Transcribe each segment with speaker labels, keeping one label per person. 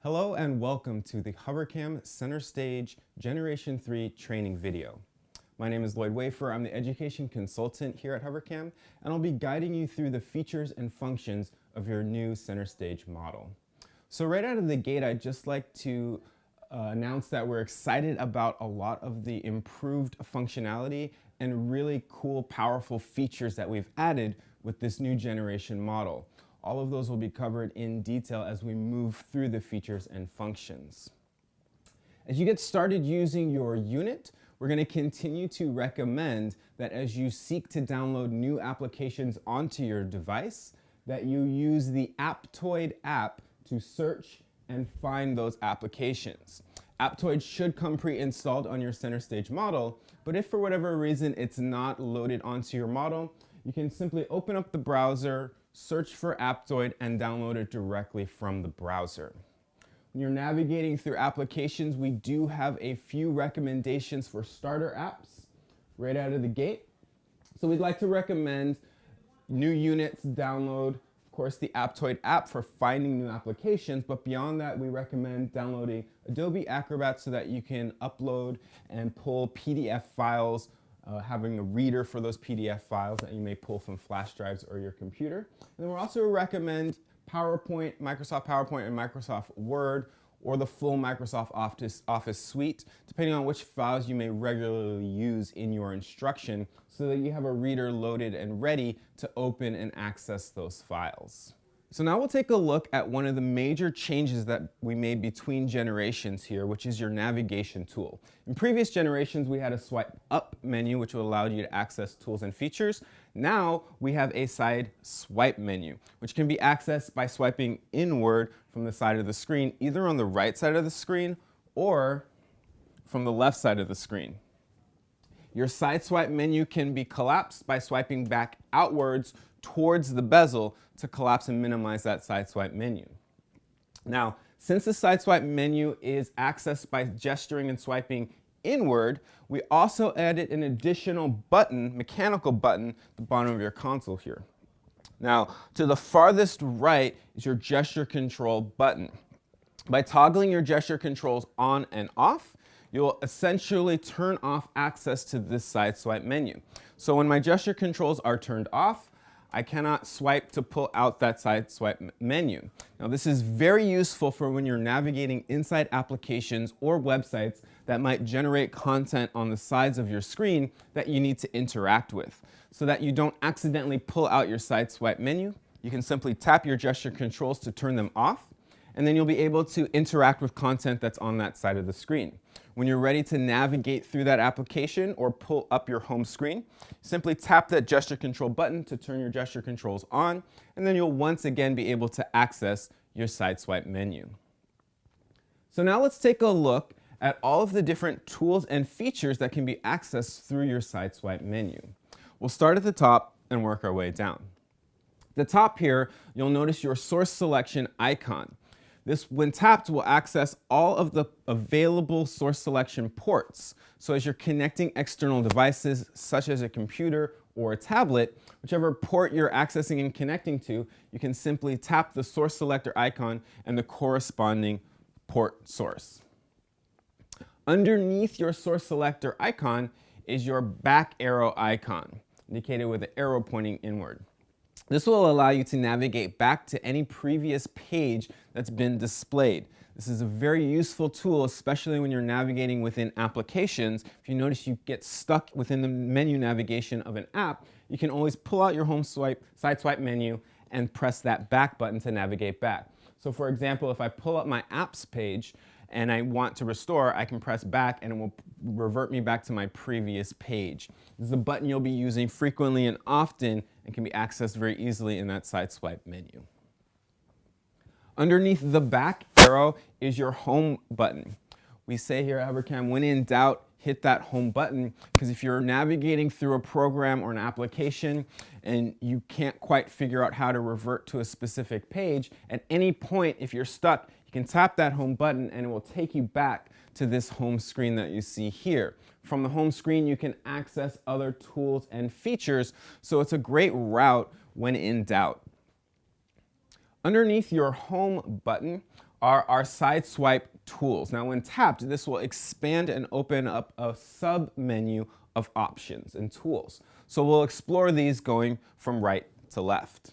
Speaker 1: Hello and welcome to the HoverCam Centerstage Generation 3 training video. My name is Lloyd Wafer. I'm the education consultant here at HoverCam, and I'll be guiding you through the features and functions of your new Centerstage model. So right out of the gate, I'd just like to announce that we're excited about a lot of the improved functionality and really cool, powerful features that we've added with this new generation model. All of those will be covered in detail as we move through the features and functions. As you get started using your unit, we're going to continue to recommend that as you seek to download new applications onto your device, that you use the Aptoide app to search and find those applications. Aptoide should come pre-installed on your Centerstage model, but if for whatever reason it's not loaded onto your model, you can simply open up the browser, search for Aptoide, and download it directly from the browser. When you're navigating through applications, we do have a few recommendations for starter apps right out of the gate. So we'd like to recommend new units download, of course, the Aptoide app for finding new applications, but beyond that, we recommend downloading Adobe Acrobat so that you can upload and pull PDF files, having a reader for those PDF files that you may pull from flash drives or your computer. And then we'll also recommend PowerPoint, Microsoft PowerPoint and Microsoft Word, or the full Microsoft Office suite, depending on which files you may regularly use in your instruction, so that you have a reader loaded and ready to open and access those files. So now we'll take a look at one of the major changes that we made between generations here, which is your navigation tool. In previous generations, we had a swipe up menu, which allowed you to access tools and features. Now we have a side swipe menu, which can be accessed by swiping inward from the side of the screen, either on the right side of the screen or from the left side of the screen. Your side swipe menu can be collapsed by swiping back outwards towards the bezel to collapse and minimize that side swipe menu. Now, since the side swipe menu is accessed by gesturing and swiping inward, we also added an additional button, mechanical button, at the bottom of your console here. Now, to the farthest right is your gesture control button. By toggling your gesture controls on and off, you'll essentially turn off access to this side swipe menu. So when my gesture controls are turned off, I cannot swipe to pull out that side swipe menu. Now this is very useful for when you're navigating inside applications or websites that might generate content on the sides of your screen that you need to interact with. So that you don't accidentally pull out your side swipe menu, you can simply tap your gesture controls to turn them off, and then you'll be able to interact with content that's on that side of the screen. When you're ready to navigate through that application or pull up your home screen, simply tap that gesture control button to turn your gesture controls on, and then you'll once again be able to access your side swipe menu. So now let's take a look at all of the different tools and features that can be accessed through your side swipe menu. We'll start at the top and work our way down. At the top here, you'll notice your source selection icon. This, when tapped, will access all of the available source selection ports. So as you're connecting external devices, such as a computer or a tablet, whichever port you're accessing and connecting to, you can simply tap the source selector icon and the corresponding port source. Underneath your source selector icon is your back arrow icon, indicated with the arrow pointing inward. This will allow you to navigate back to any previous page that's been displayed. This is a very useful tool, especially when you're navigating within applications. If you notice you get stuck within the menu navigation of an app, you can always pull out your side swipe menu and press that back button to navigate back. So for example, if I pull up my apps page and I want to restore, I can press back and it will revert me back to my previous page. This is a button you'll be using frequently and often and can be accessed very easily in that side swipe menu. Underneath the back arrow is your home button. We say here at HoverCam, when in doubt, hit that home button, because if you're navigating through a program or an application and you can't quite figure out how to revert to a specific page, at any point, if you're stuck, you can tap that home button and it will take you back to this home screen that you see here. From the home screen, you can access other tools and features, so it's a great route when in doubt. Underneath your home button are our side swipe tools. Now when tapped, this will expand and open up a sub-menu of options and tools. So we'll explore these going from right to left.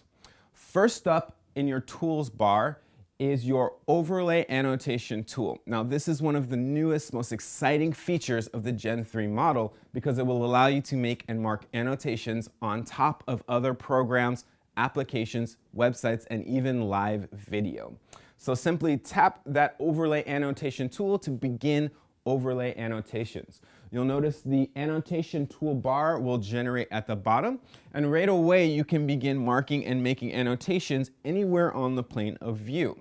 Speaker 1: First up in your tools bar is your overlay annotation tool. Now this is one of the newest, most exciting features of the Gen 3 model because it will allow you to make and mark annotations on top of other programs, applications, websites, and even live video. So simply tap that overlay annotation tool to begin overlay annotations. You'll notice the annotation toolbar will generate at the bottom, and right away you can begin marking and making annotations anywhere on the plane of view.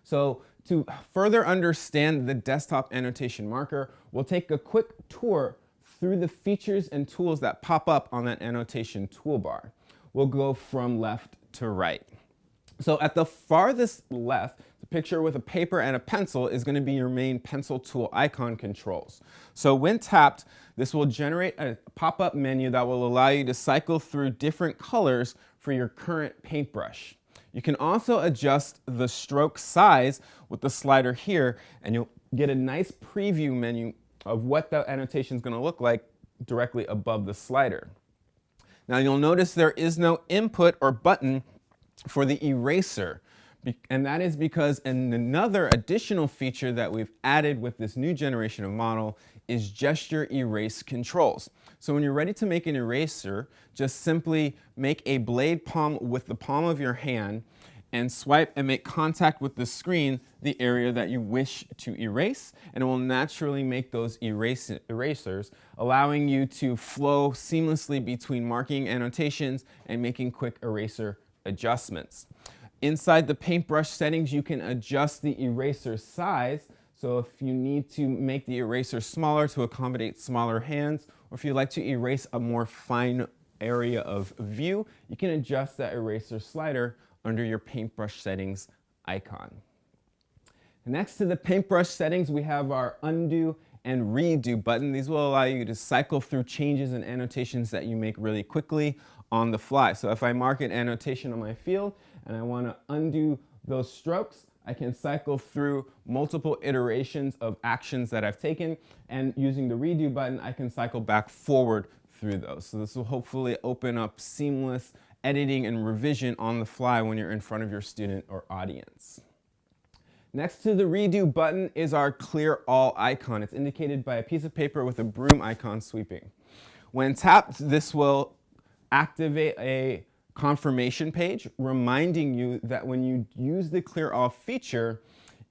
Speaker 1: So to further understand the desktop annotation marker, we'll take a quick tour through the features and tools that pop up on that annotation toolbar. We'll go from left to right. So at the farthest left, the picture with a paper and a pencil is going to be your main pencil tool icon controls. So when tapped, this will generate a pop-up menu that will allow you to cycle through different colors for your current paintbrush. You can also adjust the stroke size with the slider here, and you'll get a nice preview menu of what the annotation is going to look like directly above the slider. Now you'll notice there is no input or button for the eraser, and that is because another additional feature that we've added with this new generation of model is gesture erase controls. So when you're ready to make an eraser, just simply make a blade palm with the palm of your hand and swipe and make contact with the screen, the area that you wish to erase, and it will naturally make those erasers, allowing you to flow seamlessly between marking annotations and making quick eraser adjustments. Inside the paintbrush settings, you can adjust the eraser size. So if you need to make the eraser smaller to accommodate smaller hands, or if you'd like to erase a more fine area of view, you can adjust that eraser slider under your paintbrush settings icon. Next to the paintbrush settings, we have our undo and redo button. These will allow you to cycle through changes and annotations that you make really quickly on the fly. So if I mark an annotation on my field and I want to undo those strokes, I can cycle through multiple iterations of actions that I've taken, and using the redo button, I can cycle back forward through those. So this will hopefully open up seamless editing and revision on the fly when you're in front of your student or audience. Next to the redo button is our clear all icon. It's indicated by a piece of paper with a broom icon sweeping. When tapped, this will activate a confirmation page reminding you that when you use the clear all feature,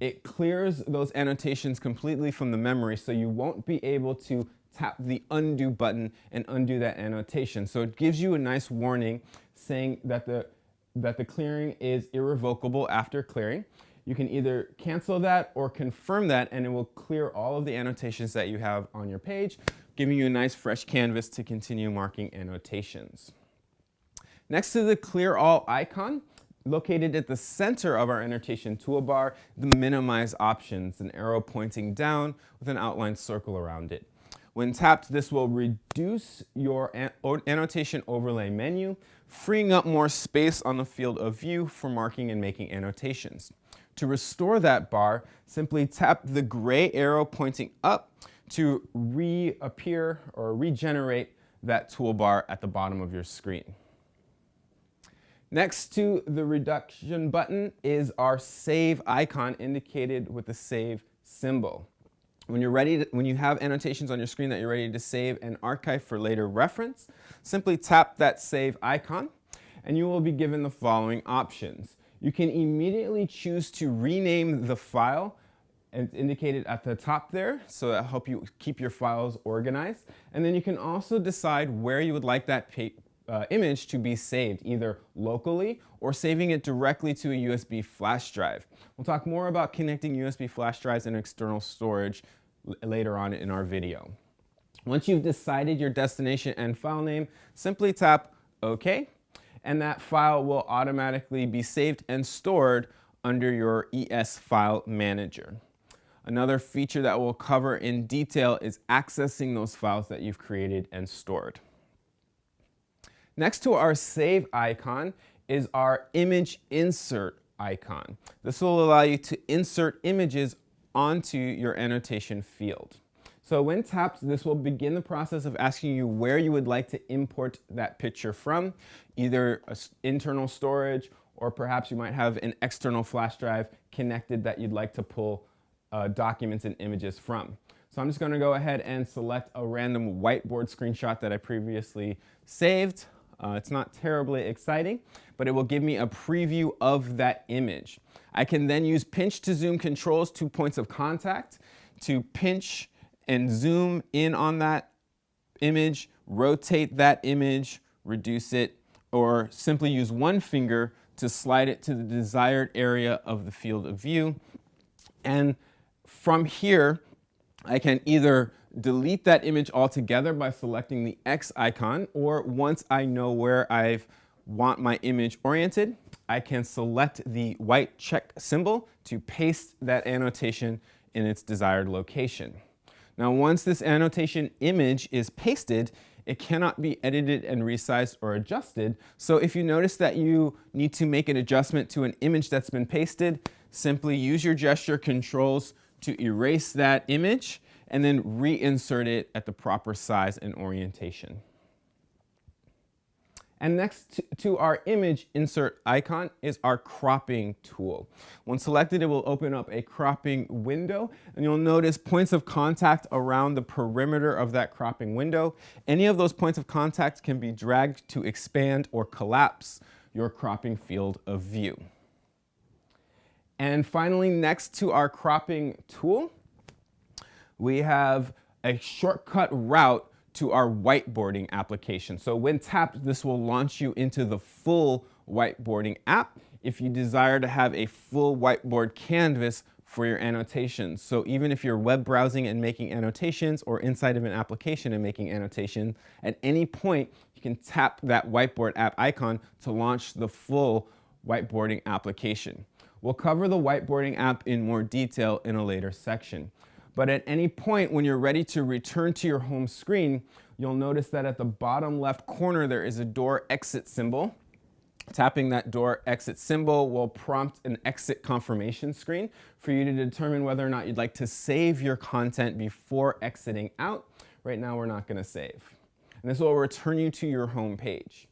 Speaker 1: it clears those annotations completely from the memory, so you won't be able to tap the undo button and undo that annotation. So it gives you a nice warning saying that the clearing is irrevocable after clearing. You can either cancel that or confirm that, and it will clear all of the annotations that you have on your page, giving you a nice fresh canvas to continue marking annotations. Next to the clear all icon, located at the center of our annotation toolbar, the minimize options, an arrow pointing down with an outlined circle around it. When tapped, this will reduce your annotation overlay menu, freeing up more space on the field of view for marking and making annotations. To restore that bar, simply tap the gray arrow pointing up to reappear or regenerate that toolbar at the bottom of your screen. Next to the reduction button is our save icon indicated with the save symbol. When you have annotations on your screen that you're ready to save and archive for later reference, simply tap that save icon and you will be given the following options. You can immediately choose to rename the file, and it's indicated at the top there, so that'll help you keep your files organized. And then you can also decide where you would like that image to be saved, either locally or saving it directly to a USB flash drive. We'll talk more about connecting USB flash drives and external storage later on in our video. Once you've decided your destination and file name, simply tap OK, and that file will automatically be saved and stored under your ES file manager. Another feature that we'll cover in detail is accessing those files that you've created and stored. Next to our save icon is our image insert icon. This will allow you to insert images onto your annotation field. So when tapped, this will begin the process of asking you where you would like to import that picture from, either internal storage, or perhaps you might have an external flash drive connected that you'd like to pull documents and images from. So I'm just going to go ahead and select a random whiteboard screenshot that I previously saved. It's not terribly exciting, but it will give me a preview of that image. I can then use pinch to zoom controls to points of contact to pinch and zoom in on that image, rotate that image, reduce it, or simply use one finger to slide it to the desired area of the field of view. And from here, I can either delete that image altogether by selecting the X icon, or once I know where I want my image oriented, I can select the white check symbol to paste that annotation in its desired location. Now, once this annotation image is pasted, it cannot be edited and resized or adjusted. So if you notice that you need to make an adjustment to an image that's been pasted, simply use your gesture controls to erase that image and then reinsert it at the proper size and orientation. And next to our image insert icon is our cropping tool. When selected, it will open up a cropping window, and you'll notice points of contact around the perimeter of that cropping window. Any of those points of contact can be dragged to expand or collapse your cropping field of view. And finally, next to our cropping tool, we have a shortcut route to our whiteboarding application. So when tapped, this will launch you into the full whiteboarding app if you desire to have a full whiteboard canvas for your annotations. So even if you're web browsing and making annotations, or inside of an application and making annotation, at any point you can tap that whiteboard app icon to launch the full whiteboarding application. We'll cover the whiteboarding app in more detail in a later section. But at any point when you're ready to return to your home screen, you'll notice that at the bottom left corner there is a door exit symbol. Tapping that door exit symbol will prompt an exit confirmation screen for you to determine whether or not you'd like to save your content before exiting out. Right now we're not going to save. And this will return you to your home page.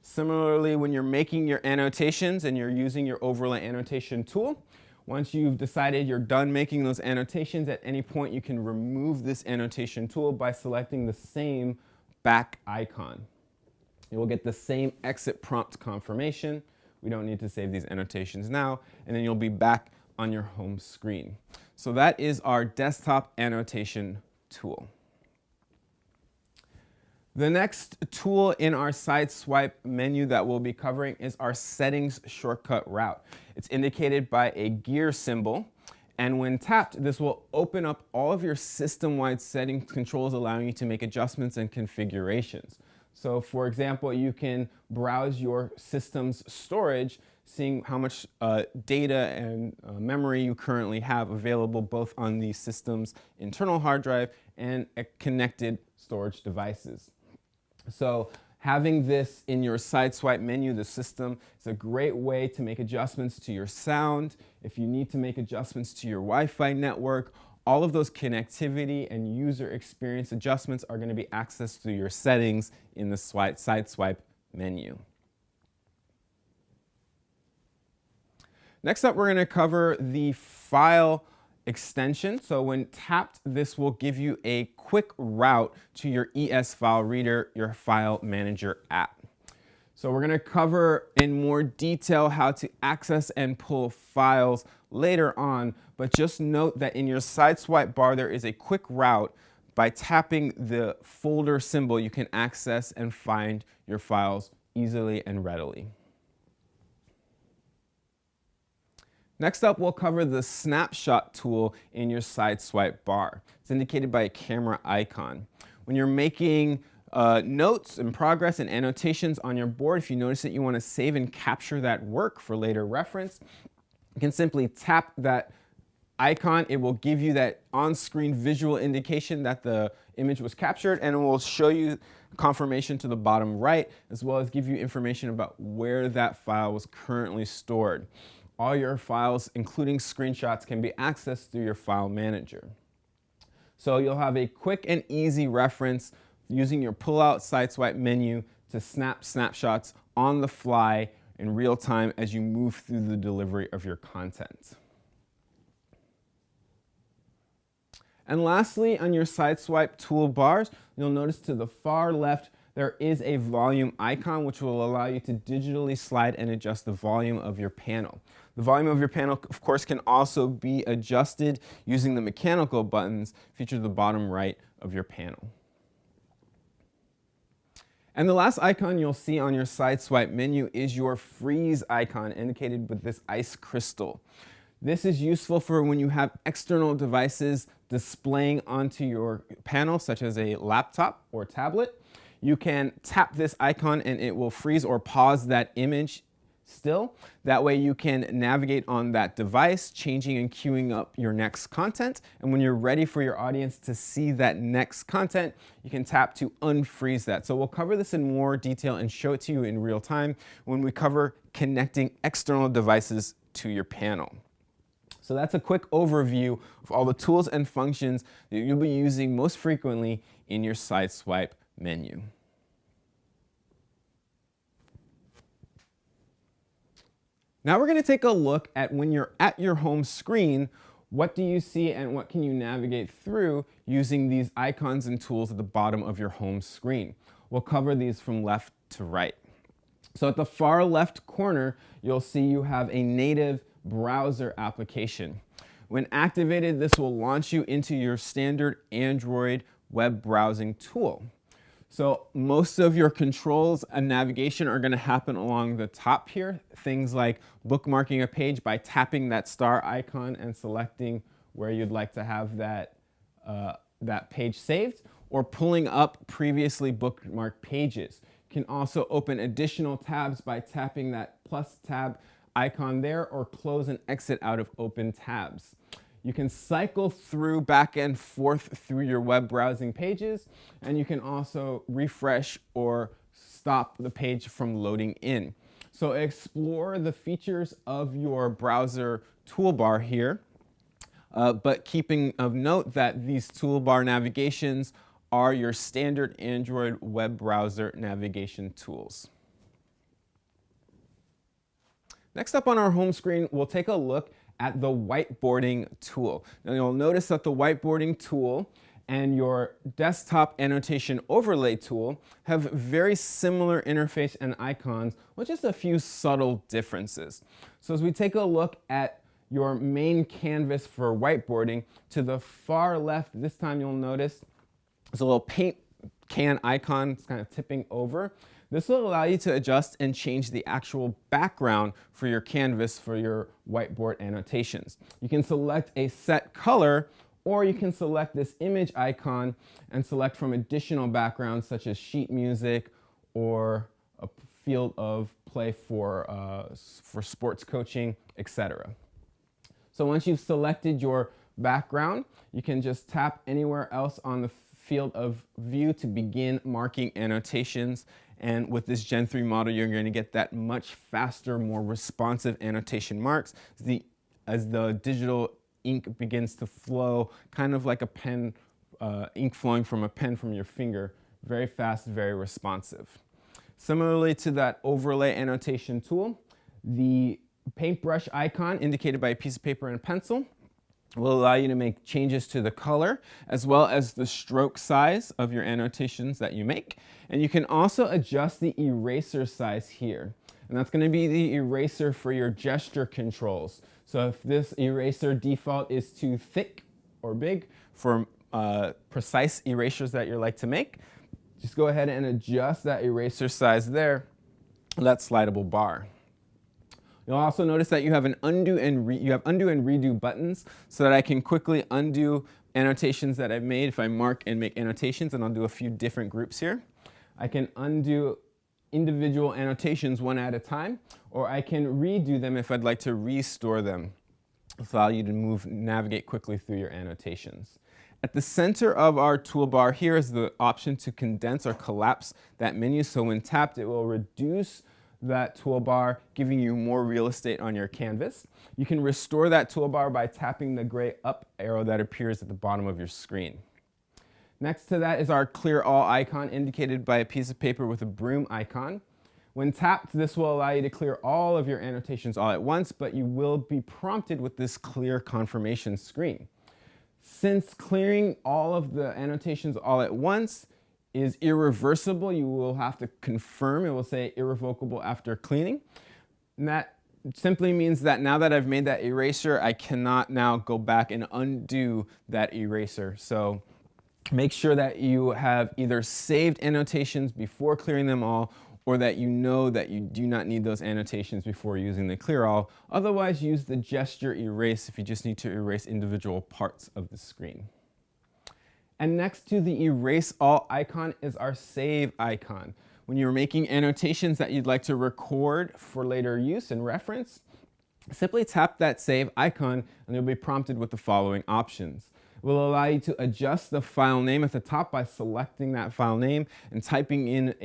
Speaker 1: Similarly, when you're making your annotations and you're using your overlay annotation tool, once you've decided you're done making those annotations, at any point you can remove this annotation tool by selecting the same back icon. You will get the same exit prompt confirmation. We don't need to save these annotations now, and then you'll be back on your home screen. So that is our desktop annotation tool. The next tool in our side swipe menu that we'll be covering is our settings shortcut route. It's indicated by a gear symbol, and when tapped, this will open up all of your system-wide settings controls, allowing you to make adjustments and configurations. So for example, you can browse your system's storage, seeing how much data and memory you currently have available both on the system's internal hard drive and connected storage devices. So having this in your side swipe menu, the system, is a great way to make adjustments to your sound. If you need to make adjustments to your Wi-Fi network, all of those connectivity and user experience adjustments are going to be accessed through your settings in the side swipe menu. Next up, we're going to cover the file extension. So when tapped, this will give you a quick route to your ES File Reader, your file manager app. So we're going to cover in more detail how to access and pull files later on, but just note that in your side swipe bar there is a quick route. By tapping the folder symbol, you can access and find your files easily and readily. Next up, we'll cover the Snapshot tool in your side swipe bar. It's indicated by a camera icon. When you're making notes and progress and annotations on your board, if you notice that you want to save and capture that work for later reference, you can simply tap that icon. It will give you that on-screen visual indication that the image was captured, and it will show you confirmation to the bottom right, as well as give you information about where that file was currently stored. all your files, including screenshots, can be accessed through your file manager. So you'll have a quick and easy reference using your pull-out side swipe menu to snap snapshots on the fly in real time as you move through the delivery of your content. And lastly, on your side swipe toolbars, you'll notice to the far left there is a volume icon which will allow you to digitally slide and adjust the volume of your panel. The volume of your panel, of course, can also be adjusted using the mechanical buttons featured at the bottom right of your panel. And the last icon you'll see on your side swipe menu is your freeze icon, indicated with this ice crystal. This is useful for when you have external devices displaying onto your panel, such as a laptop or tablet. You can tap this icon and it will freeze or pause that image still. That way you can navigate on that device, changing and queuing up your next content. And when you're ready for your audience to see that next content, you can tap to unfreeze that. So we'll cover this in more detail and show it to you in real time when we cover connecting external devices to your panel. So that's a quick overview of all the tools and functions that you'll be using most frequently in your side swipe menu. Now we're going to take a look at when you're at your home screen, what do you see and what can you navigate through using these icons and tools at the bottom of your home screen. We'll cover these from left to right. So at the far left corner, you'll see you have a native browser application. When activated, this will launch you into your standard Android web browsing tool. So most of your controls and navigation are going to happen along the top here. Things like bookmarking a page by tapping that star icon and selecting where you'd like to have that page saved, or pulling up previously bookmarked pages. You can also open additional tabs by tapping that plus tab icon there, or close and exit out of open tabs. You can cycle through back and forth through your web browsing pages, and you can also refresh or stop the page from loading in. So explore the features of your browser toolbar here, but keeping of note that these toolbar navigations are your standard Android web browser navigation tools. Next up on our home screen, we'll take a look at the whiteboarding tool. Now you'll notice that the whiteboarding tool and your desktop annotation overlay tool have very similar interface and icons with just a few subtle differences. So as we take a look at your main canvas for whiteboarding, to the far left, this time you'll notice there's a little paint can icon. It's kind of tipping over. This will allow you to adjust and change the actual background for your canvas for your whiteboard annotations. You can select a set color, or you can select this image icon and select from additional backgrounds such as sheet music or a field of play for sports coaching, etc. So once you've selected your background, you can just tap anywhere else on the field of view to begin marking annotations. And with this Gen 3 model, you're going to get that much faster, more responsive annotation marks as the digital ink begins to flow, kind of like a pen, ink flowing from a pen from your finger. Very fast, very responsive. Similarly to that overlay annotation tool, the paintbrush icon indicated by a piece of paper and a pencil will allow you to make changes to the color as well as the stroke size of your annotations that you make. And you can also adjust the eraser size here. And that's going to be the eraser for your gesture controls. So if this eraser default is too thick or big for precise erasures that you like to make, just go ahead and adjust that eraser size there, that slidable bar. You'll also notice that you have an undo and redo buttons so that I can quickly undo annotations that I've made if I mark and make annotations, and I'll do a few different groups here. I can undo individual annotations one at a time, or I can redo them if I'd like to restore them. It'll allow you to navigate quickly through your annotations. At the center of our toolbar here is the option to condense or collapse that menu. So when tapped, it will reduce that toolbar, giving you more real estate on your canvas. You can restore that toolbar by tapping the gray up arrow that appears at the bottom of your screen. Next to that is our clear all icon, indicated by a piece of paper with a broom icon. When tapped, this will allow you to clear all of your annotations all at once, but you will be prompted with this clear confirmation screen. Since clearing all of the annotations all at once is irreversible, you will have to confirm. It will say irrevocable after cleaning. And that simply means that now that I've made that eraser, I cannot now go back and undo that eraser. So make sure that you have either saved annotations before clearing them all, or that you know that you do not need those annotations before using the clear all. Otherwise, use the gesture erase if you just need to erase individual parts of the screen. And next to the erase all icon is our save icon. When you're making annotations that you'd like to record for later use and reference, simply tap that save icon and you'll be prompted with the following options. It will allow you to adjust the file name at the top by selecting that file name and typing in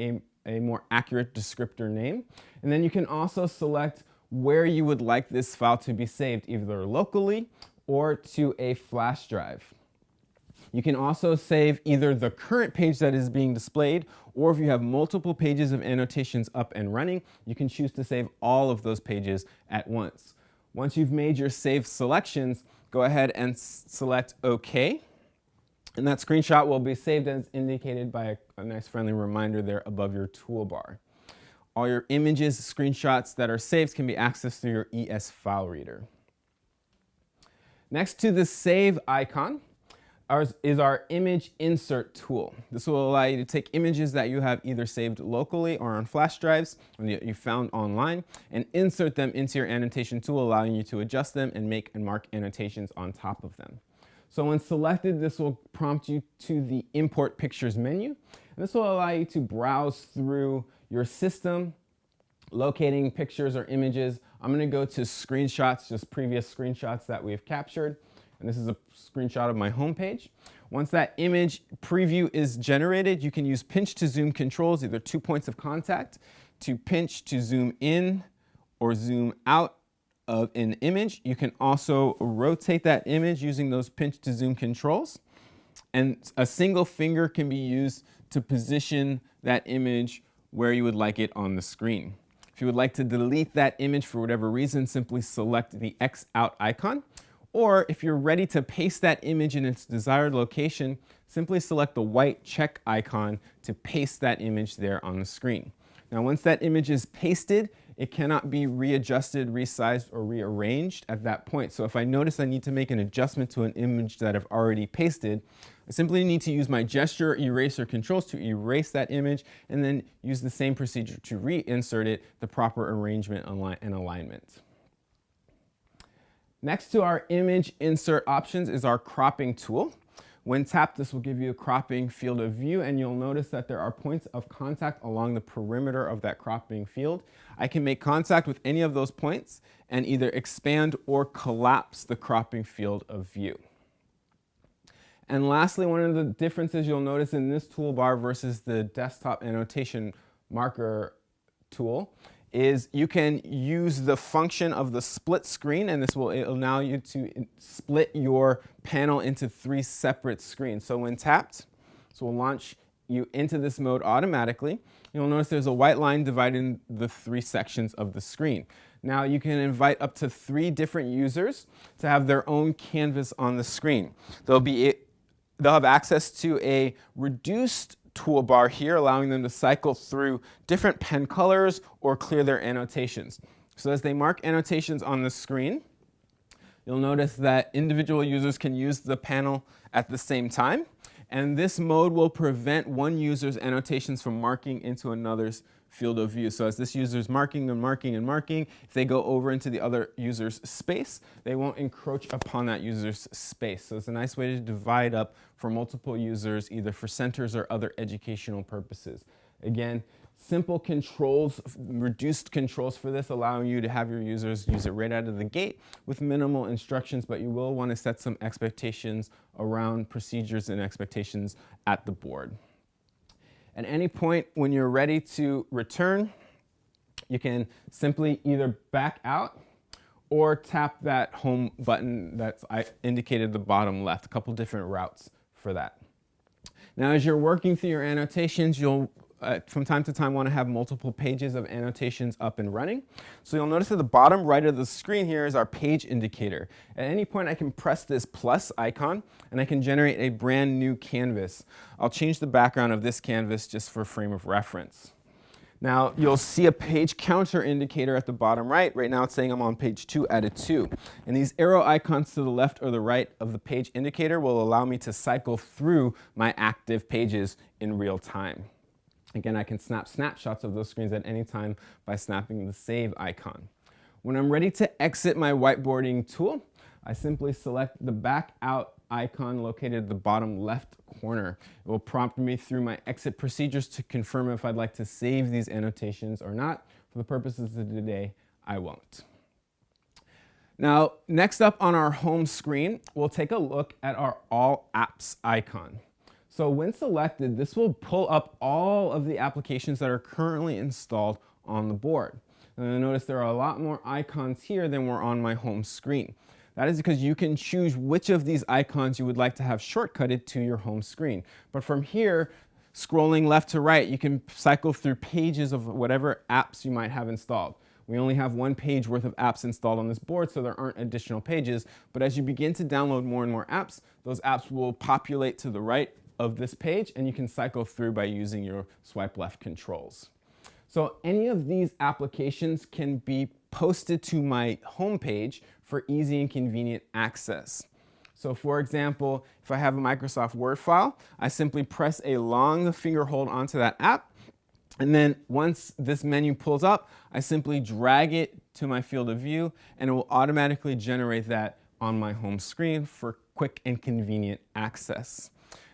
Speaker 1: a more accurate descriptor name. And then you can also select where you would like this file to be saved, either locally or to a flash drive. You can also save either the current page that is being displayed, or if you have multiple pages of annotations up and running, you can choose to save all of those pages at once. Once you've made your save selections, go ahead and select OK. And that screenshot will be saved as indicated by a nice friendly reminder there above your toolbar. All your images, screenshots that are saved can be accessed through your ES file reader. Next to the save icon is our image insert tool. This will allow you to take images that you have either saved locally or on flash drives that you found online and insert them into your annotation tool, allowing you to adjust them and make and mark annotations on top of them. So when selected, this will prompt you to the Import Pictures menu. And this will allow you to browse through your system, locating pictures or images. I'm going to go to screenshots, just previous screenshots that we've captured. And this is a screenshot of my home page. Once that image preview is generated, you can use pinch to zoom controls, either 2 points of contact, to pinch to zoom in or zoom out of an image. You can also rotate that image using those pinch to zoom controls. And a single finger can be used to position that image where you would like it on the screen. If you would like to delete that image for whatever reason, simply select the X out icon. Or if you're ready to paste that image in its desired location, simply select the white check icon to paste that image there on the screen. Now, once that image is pasted, it cannot be readjusted, resized, or rearranged at that point. So if I notice I need to make an adjustment to an image that I've already pasted, I simply need to use my gesture eraser controls to erase that image and then use the same procedure to reinsert it, the proper arrangement and alignment. Next to our image insert options is our cropping tool. When tapped, this will give you a cropping field of view, and you'll notice that there are points of contact along the perimeter of that cropping field. I can make contact with any of those points and either expand or collapse the cropping field of view. And lastly, one of the differences you'll notice in this toolbar versus the desktop annotation marker tool is you can use the function of the split screen, and this will allow you to split your panel into 3 separate screens. So when tapped, this will launch you into this mode automatically. You'll notice there's a white line dividing the 3 sections of the screen. Now you can invite up to 3 different users to have their own canvas on the screen. They'll have access to a reduced toolbar here, allowing them to cycle through different pen colors or clear their annotations. So as they mark annotations on the screen, you'll notice that individual users can use the panel at the same time. And this mode will prevent one user's annotations from marking into another's field of view. So as this user is marking and marking and marking, if they go over into the other user's space, they won't encroach upon that user's space. So it's a nice way to divide up for multiple users, either for centers or other educational purposes. Again, simple controls, reduced controls for this, allowing you to have your users use it right out of the gate with minimal instructions, but you will want to set some expectations around procedures and expectations at the board. At any point when you're ready to return, you can simply either back out or tap that home button that's indicated at the bottom left, a couple different routes for that. Now, as you're working through your annotations, you'll from time to time want to have multiple pages of annotations up and running. So you'll notice at the bottom right of the screen here is our page indicator. At any point I can press this plus icon and I can generate a brand new canvas. I'll change the background of this canvas just for frame of reference. Now you'll see a page counter indicator at the bottom right. Right now it's saying I'm on page 2 out of 2. And these arrow icons to the left or the right of the page indicator will allow me to cycle through my active pages in real time. Again, I can snap snapshots of those screens at any time by snapping the save icon. When I'm ready to exit my whiteboarding tool, I simply select the back out icon located at the bottom left corner. It will prompt me through my exit procedures to confirm if I'd like to save these annotations or not. For the purposes of today, I won't. Now, next up on our home screen, we'll take a look at our All Apps icon. So when selected, this will pull up all of the applications that are currently installed on the board. And you'll notice there are a lot more icons here than were on my home screen. That is because you can choose which of these icons you would like to have shortcutted to your home screen. But from here, scrolling left to right, you can cycle through pages of whatever apps you might have installed. We only have one page worth of apps installed on this board, so there aren't additional pages. But as you begin to download more and more apps, those apps will populate to the right of this page, and you can cycle through by using your swipe left controls. So any of these applications can be posted to my home page for easy and convenient access. So for example, if I have a Microsoft Word file, I simply press a long finger hold onto that app, and then once this menu pulls up, I simply drag it to my field of view, and it will automatically generate that on my home screen for quick and convenient access.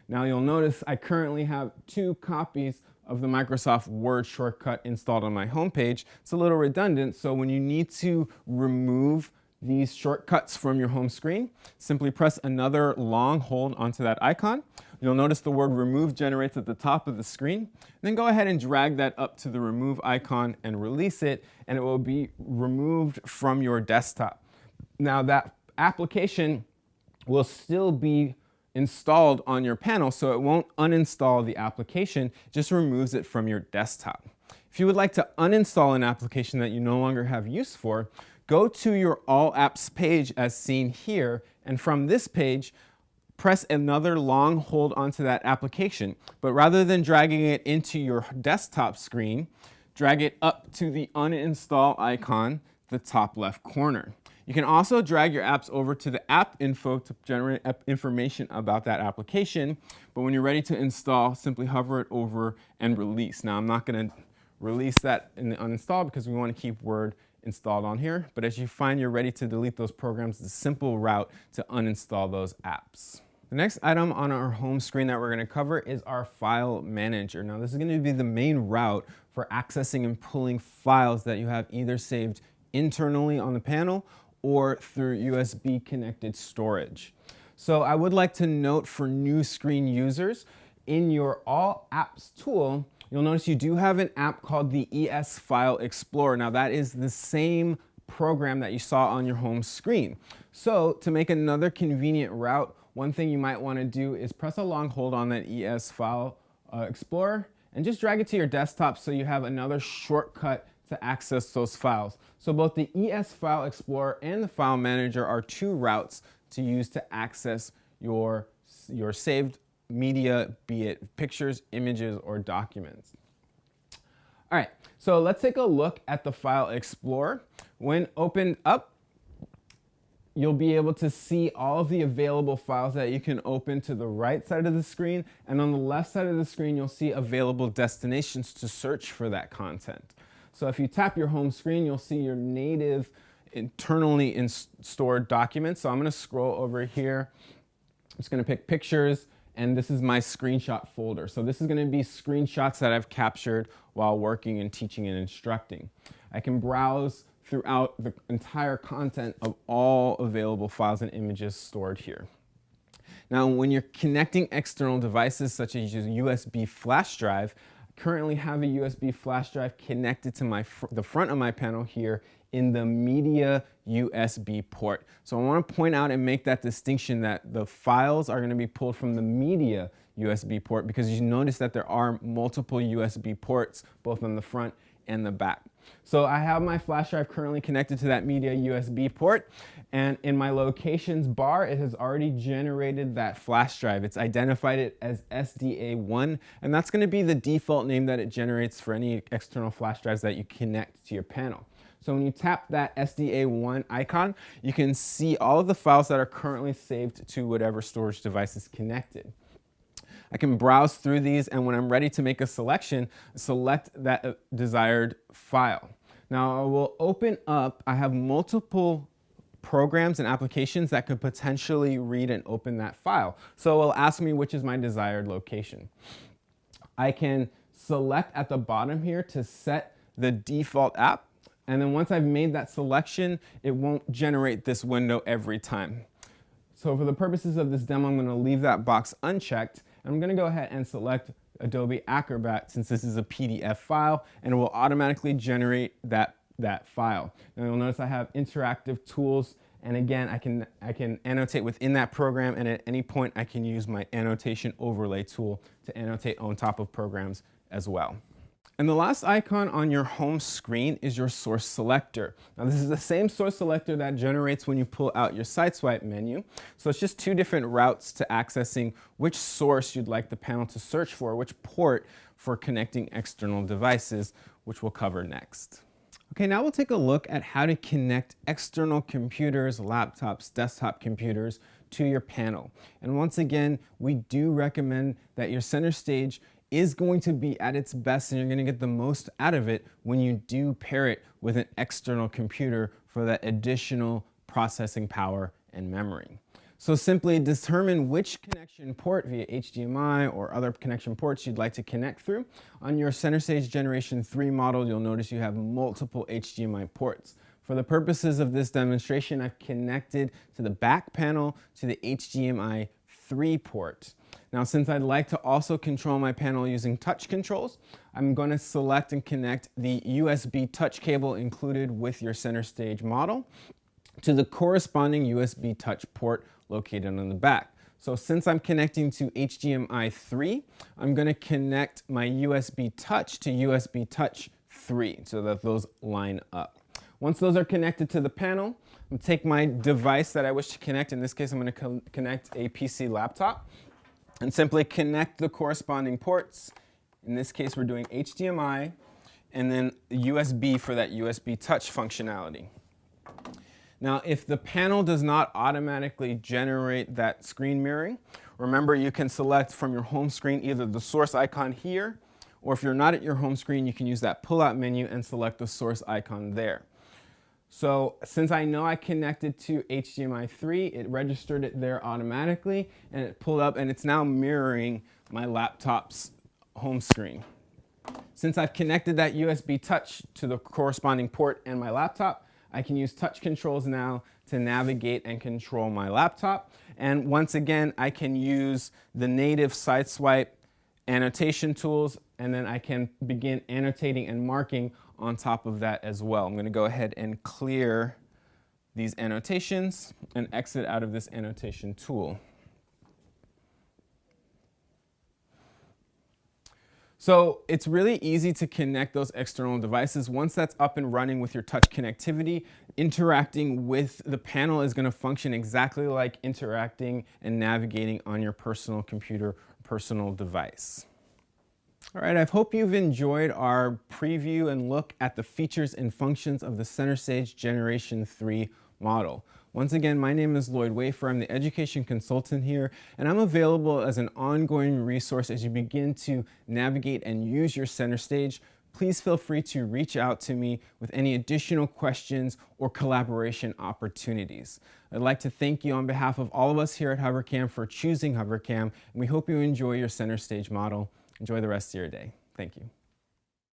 Speaker 1: Now you'll notice I currently have 2 copies of the Microsoft Word shortcut installed on my home page. It's a little redundant, so when you need to remove these shortcuts from your home screen, simply press another long hold onto that icon. You'll notice the word remove generates at the top of the screen. Then go ahead and drag that up to the remove icon and release it, and it will be removed from your desktop. Now that application will still be installed on your panel, so it won't uninstall the application, it just removes it from your desktop. If you would like to uninstall an application that you no longer have use for, go to your All Apps page as seen here, and from this page, press another long hold onto that application. But rather than dragging it into your desktop screen, drag it up to the uninstall icon, the top left corner. You can also drag your apps over to the app info to generate information about that application. But when you're ready to install, simply hover it over and release. Now, I'm not going to release that in the uninstall because we want to keep Word installed on here. But as you find you're ready to delete those programs, it's a simple route to uninstall those apps. The next item on our home screen that we're going to cover is our File Manager. Now, this is going to be the main route for accessing and pulling files that you have either saved internally on the panel or through USB connected storage. So I would like to note for new screen users, in your All Apps tool, you'll notice you do have an app called the ES File Explorer. Now that is the same program that you saw on your home screen. So to make another convenient route, one thing you might want to do is press a long hold on that ES File Explorer and just drag it to your desktop so you have another shortcut to access those files. So both the ES File Explorer and the File Manager are 2 routes to use to access your saved media, be it pictures, images, or documents. All right, so let's take a look at the File Explorer. When opened up, you'll be able to see all of the available files that you can open to the right side of the screen, and on the left side of the screen, you'll see available destinations to search for that content. So if you tap your home screen, you'll see your native internally stored documents. So I'm going to scroll over here. I'm just going to pick pictures, and this is my screenshot folder. So this is going to be screenshots that I've captured while working and teaching and instructing. I can browse throughout the entire content of all available files and images stored here. Now, when you're connecting external devices such as a USB flash drive, currently have a USB flash drive connected to the front of my panel here in the media USB port. So I want to point out and make that distinction that the files are going to be pulled from the media USB port, because you notice that there are multiple USB ports both on the front and the back. So I have my flash drive currently connected to that media USB port, and in my locations bar it has already generated that flash drive. It's identified it as SDA1, and that's going to be the default name that it generates for any external flash drives that you connect to your panel. So when you tap that SDA1 icon, you can see all of the files that are currently saved to whatever storage device is connected. I can browse through these, and when I'm ready to make a selection, select that desired file. Now I will open up, I have multiple programs and applications that could potentially read and open that file. So it'll ask me which is my desired location. I can select at the bottom here to set the default app, and then once I've made that selection, it won't generate this window every time. So for the purposes of this demo, I'm going to leave that box unchecked. I'm going to go ahead and select Adobe Acrobat, since this is a PDF file, and it will automatically generate that file. Now you'll notice I have interactive tools, and again I can annotate within that program, and at any point I can use my annotation overlay tool to annotate on top of programs as well. And the last icon on your home screen is your source selector. Now this is the same source selector that generates when you pull out your Sideswipe menu. So it's just two different routes to accessing which source you'd like the panel to search for, which port for connecting external devices, which we'll cover next. Okay, now we'll take a look at how to connect external computers, laptops, desktop computers to your panel. And once again, we do recommend that your Centerstage is going to be at its best, and you're going to get the most out of it when you do pair it with an external computer for that additional processing power and memory. So simply determine which connection port via HDMI or other connection ports you'd like to connect through. On your Centerstage Generation 3 model, you'll notice you have multiple HDMI ports. For the purposes of this demonstration, I've connected to the back panel to the HDMI 3 port. Now, since I'd like to also control my panel using touch controls, I'm going to select and connect the USB touch cable included with your Centerstage model to the corresponding USB touch port located on the back. So since I'm connecting to HDMI 3, I'm going to connect my USB touch to USB touch 3 so that those line up. Once those are connected to the panel, I'm going to take my device that I wish to connect. In this case, I'm going to connect a PC laptop, and simply connect the corresponding ports. In this case, we're doing HDMI and then USB for that USB touch functionality. Now, if the panel does not automatically generate that screen mirroring, remember you can select from your home screen either the source icon here, or if you're not at your home screen, you can use that pull-out menu and select the source icon there. So since I know I connected to HDMI 3, it registered it there automatically, and it pulled up, and it's now mirroring my laptop's home screen. Since I've connected that USB touch to the corresponding port and my laptop, I can use touch controls now to navigate and control my laptop. And once again, I can use the native Sideswipe annotation tools, and then I can begin annotating and marking on top of that as well. I'm going to go ahead and clear these annotations and exit out of this annotation tool. So it's really easy to connect those external devices. Once that's up and running with your touch connectivity, interacting with the panel is going to function exactly like interacting and navigating on your personal computer, personal device. All right, I hope you've enjoyed our preview and look at the features and functions of the Centerstage Generation 3 model. Once again, my name is Lloyd Wafer. I'm the education consultant here, and I'm available as an ongoing resource as you begin to navigate and use your Centerstage. Please feel free to reach out to me with any additional questions or collaboration opportunities. I'd like to thank you on behalf of all of us here at HoverCam for choosing HoverCam, and we hope you enjoy your Centerstage model. Enjoy the rest of your day. Thank you.